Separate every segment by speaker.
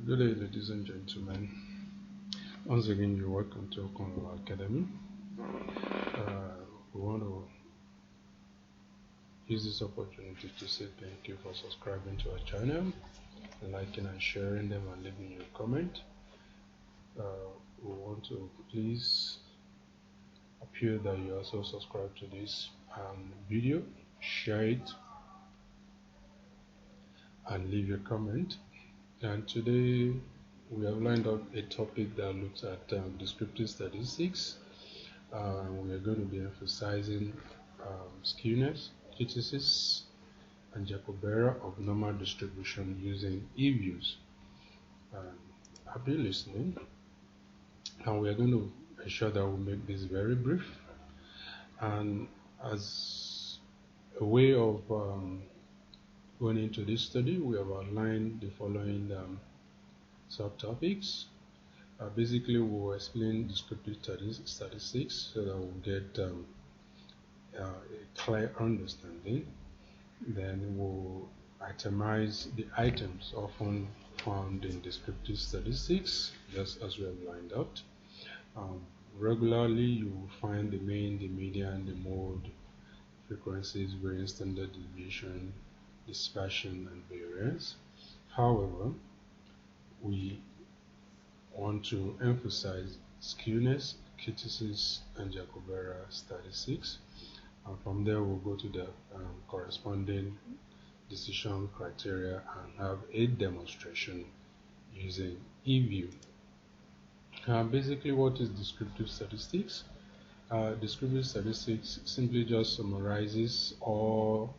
Speaker 1: Good day, ladies and gentlemen. Once again, you're welcome to Okonlo Academy. We want to use this opportunity to say thank you for subscribing to our channel, liking and sharing them, and leaving your comment. We want to please appeal that you also subscribe to this video, share it, and leave your comment. And today we have lined up a topic that looks at descriptive statistics. We are going to be emphasizing Skewness Kurtosis and Jarque Bera of normal distribution using e-views. Happy listening, and we are going to ensure that we make this very brief. And as a way of going into this study, we have outlined the following subtopics. Basically, we will explain descriptive statistics so that we'll get a clear understanding. Then we'll itemize the items often found in descriptive statistics, just as we have lined out. Regularly, you will find the mean, the median, the mode, frequencies, variance, standard deviation, dispersion, and variance. However, we want to emphasize Skewness, Kurtosis, and Jarque Bera statistics, and from there we'll go to the corresponding decision criteria and have a demonstration using e-view. Basically, what is descriptive statistics? Descriptive statistics simply just summarizes all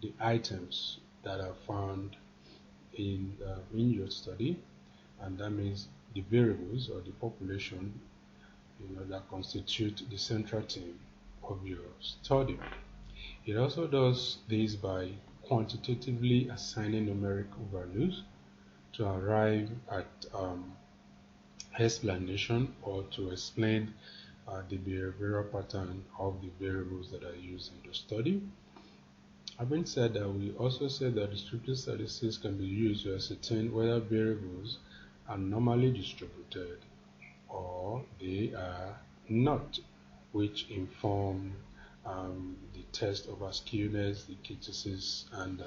Speaker 1: the items that are found in your study, and that means the variables or the population that constitute the central theme of your study. It also does this by quantitatively assigning numerical values to arrive at explanation or to explain the behavioral pattern of the variables that are used in the study. Having said that, we also said that descriptive statistics can be used to ascertain whether variables are normally distributed or they are not, which inform the test of skewness, the kurtosis, and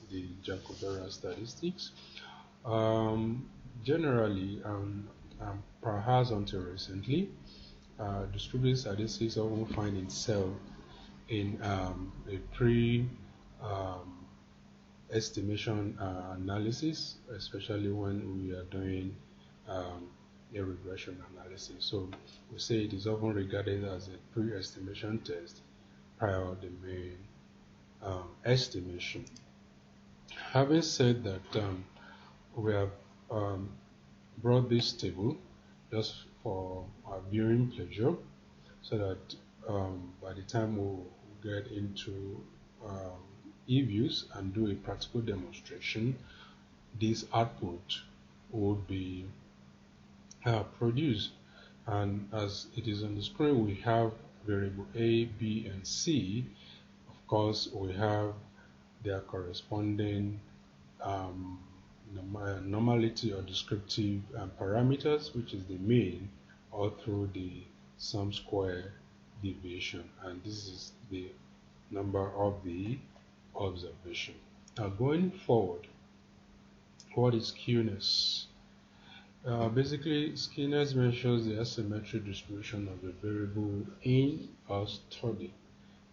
Speaker 1: the Jarque Bera statistics. Generally, perhaps until recently, descriptive statistics often find itself in a estimation analysis, especially when we are doing a regression analysis. So we say it is often regarded as a pre-estimation test prior to the main estimation. Having said that, we have brought this table just for our viewing pleasure, so that by the time we'll get into e-views and do a practical demonstration, this output would be produced. And as it is on the screen, we have variable A, B, and C. Of course, we have their corresponding normality or descriptive parameters, which is the mean, all through the sum square deviation, and this is the number of the observation. Now, going forward, what is skewness? Basically, skewness measures the asymmetric distribution of a variable in a study.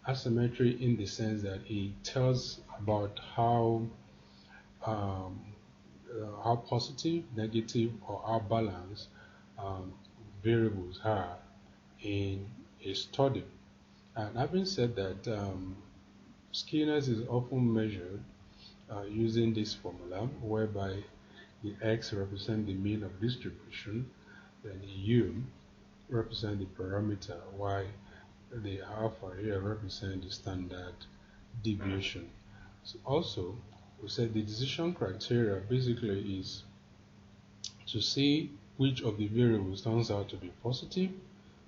Speaker 1: Asymmetry in the sense that it tells about how positive, negative, or how balanced variables are in a study. And having said that, skewness is often measured using this formula, whereby the x represents the mean of distribution, then the u represents the parameter, while the alpha here represents the standard deviation. So also, we said the decision criteria basically is to see which of the variables turns out to be positive,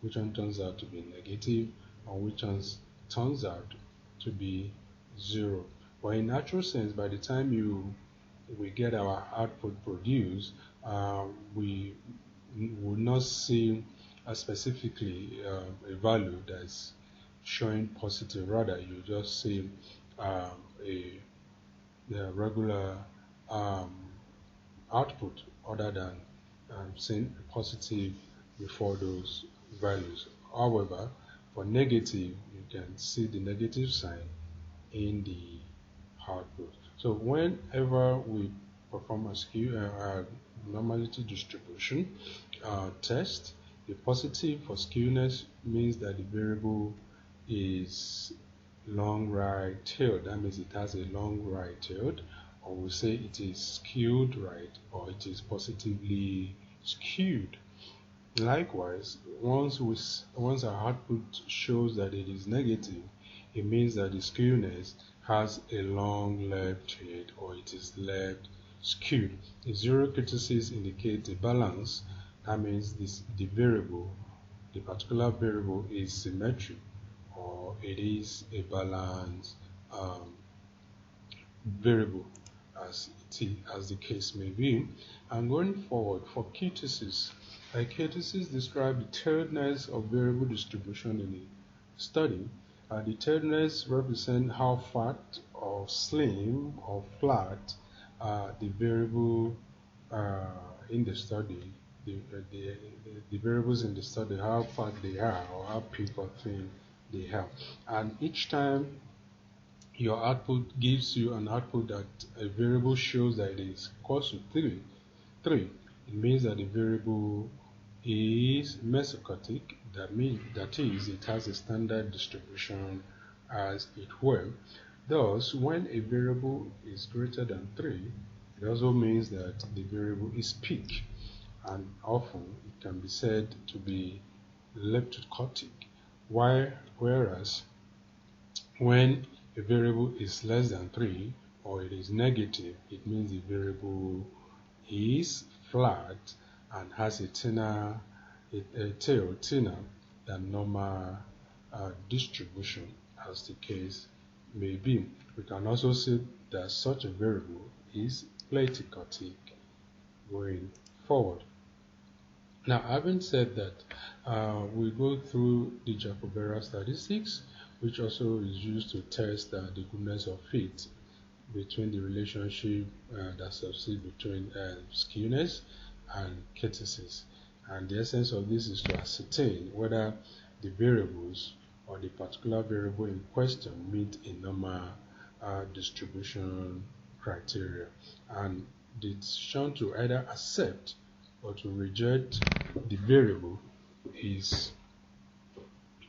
Speaker 1: which one turns out to be negative, and which one turns out to be 0. But in natural sense, by the time you we get our output produced, we will not see specifically a value that's showing positive. Rather, you just see the regular output other than seeing positive before those values. However, for negative, you can see the negative sign in the output. So whenever we perform a normality distribution test, the positive for skewness means that the variable is long right-tailed. That means it has a long right-tailed, or we say it is skewed right, or it is positively skewed. Likewise, once our output shows that it is negative, it means that the skewness has a long left head, or it is left skewed. If zero kurtosis indicates a balance, that means the particular variable is symmetric, or it is a balanced variable, as the case may be. And going forward, for kurtosis, kurtosis describes the tailedness of variable distribution in a study. The tailedness represents how fat or slim or flat the variable in the study, the variables in the study, how fat they are, or how big or thin they are. And each time your output gives you an output that a variable shows that it is equal to 3, it means that the variable is mesokurtic. That is, it has a standard distribution as it were. Thus, when a variable is greater than 3, it also means that the variable is peak, and often it can be said to be leptokurtic. Whereas when a variable is less than 3, or it is negative, it means the variable is flat and has a tail thinner than normal distribution, as the case may be. We can also say that such a variable is platykurtic going forward. Now, having said that, we go through the Jarque Bera statistics, which also is used to test the goodness of fit between the relationship that subsists between skewness and kurtosis. And the essence of this is to ascertain whether the variables or the particular variable in question meet a normal distribution criteria. And the decision to either accept or to reject the variable is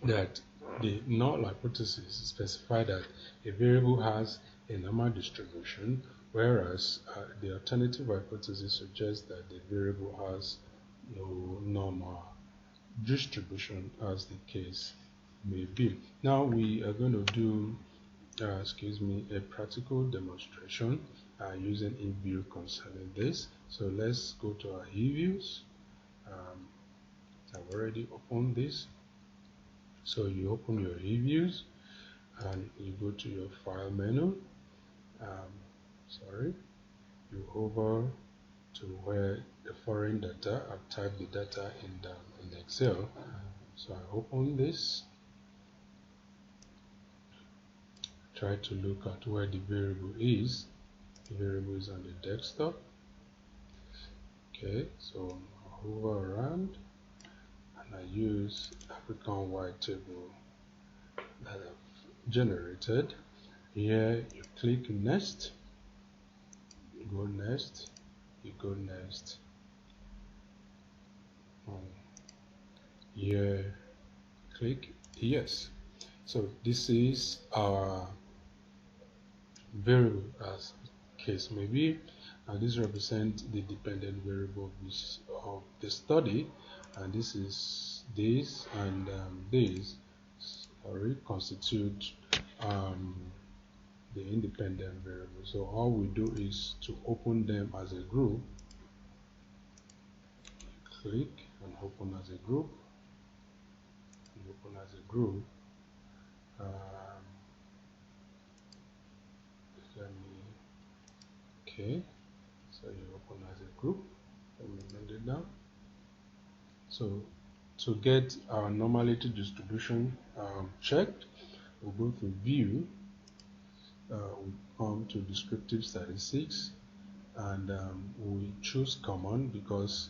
Speaker 1: that the null hypothesis specifies that a variable has a normal distribution, whereas the alternative hypothesis suggests that the variable has no normal distribution, as the case may be. Now we are going to do a practical demonstration using eView concerning this. So let's go to our eViews. I've already opened this. So you open your eViews and you go to your file menu. You hover to where the foreign data. I've typed the data in Excel. So I open this. Try to look at where the variable is. The variable is on the desktop. Okay, so I hover around and I use African white table that I've generated. Here you click next, you go next, you go next. Here click yes. So this is our variable, as case may be, and this represents the dependent variable of the study, and this is this and this constitute the independent variable. So all we do is to open them as a group. Click and open as a group. Okay, group. Let me note it down. So to get our normality distribution checked, we'll go to View, we'll come to Descriptive Statistics, and we choose Common because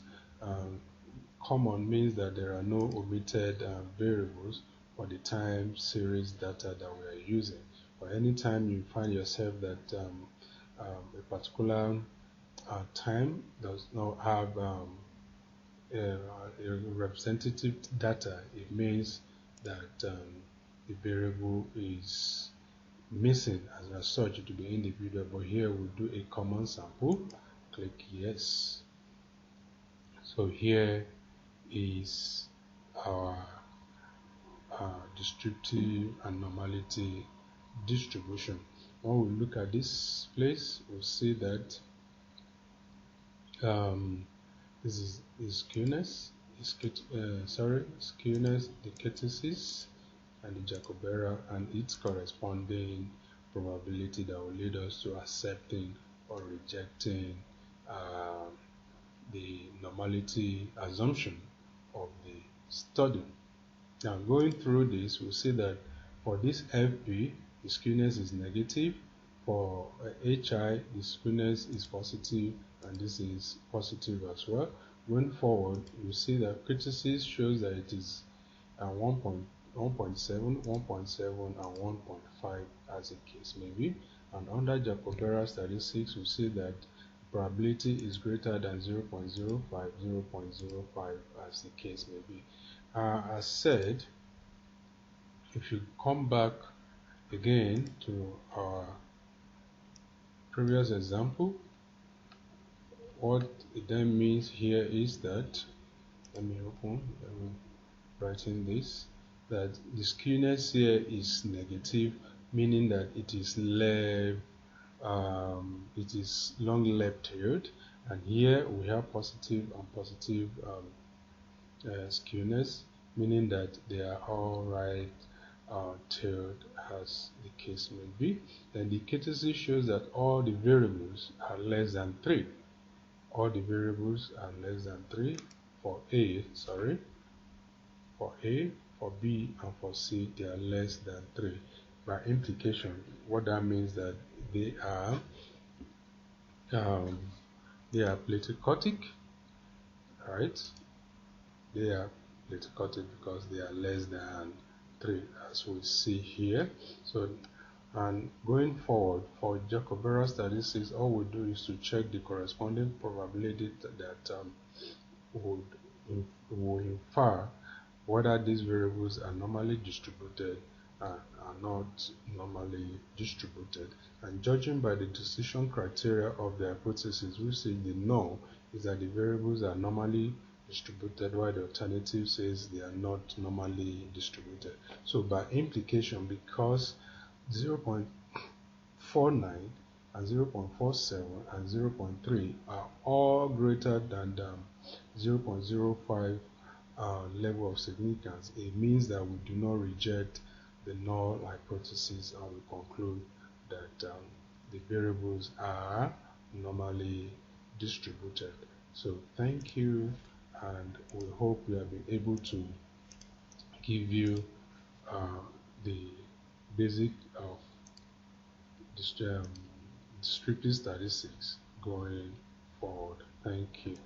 Speaker 1: common means that there are no omitted variables for the time series data that we are using. Or anytime you find yourself that a particular time does not have a representative data, it means that the variable is missing as such to be individual. But here we'll do a common sample. Click yes. So here is our descriptive and normality distribution. When we look at this place, we'll see that this is skewness, skewness, the kurtosis, and the Jarque Bera, and its corresponding probability that will lead us to accepting or rejecting the normality assumption of the study. Now, going through this, we'll see that for this FP, the skewness is negative. For HI, the skewness is positive, and this is positive as well. Going forward, you see that kurtosis shows that it is 1.7, 1.7, and 1.5 as the case may be. And under Jarque Bera statistics, we see that probability is greater than 0.05, 0.05 as the case may be. As said, if you come back again to our previous example, what it then means here is that, let me write in this, that the skewness here is negative, meaning that it is long left-tailed, and here we have positive and positive skewness, meaning that they are all right tailed as the case may be. Then the kurtosis shows that all the variables are less than 3. All the variables are less than 3 for A, for A, for B, and for C, they are less than 3. By implication, what that means that they are platycotic, right? They are platycotic because they are less than 3, as we see here. So, and going forward for Jarque Bera statistics, all we do is to check the corresponding probability that would infer whether these variables are normally distributed and are not normally distributed. And judging by the decision criteria of the hypothesis, we say the no is that the variables are normally distributed, while the alternative says they are not normally distributed. So by implication, because 0.49 and 0.47 and 0.3 are all greater than the 0.05 level of significance, it means that we do not reject the null hypothesis, and we conclude that the variables are normally distributed. So thank you, and we hope we have been able to give you the basic of descriptive statistics going forward. Thank you.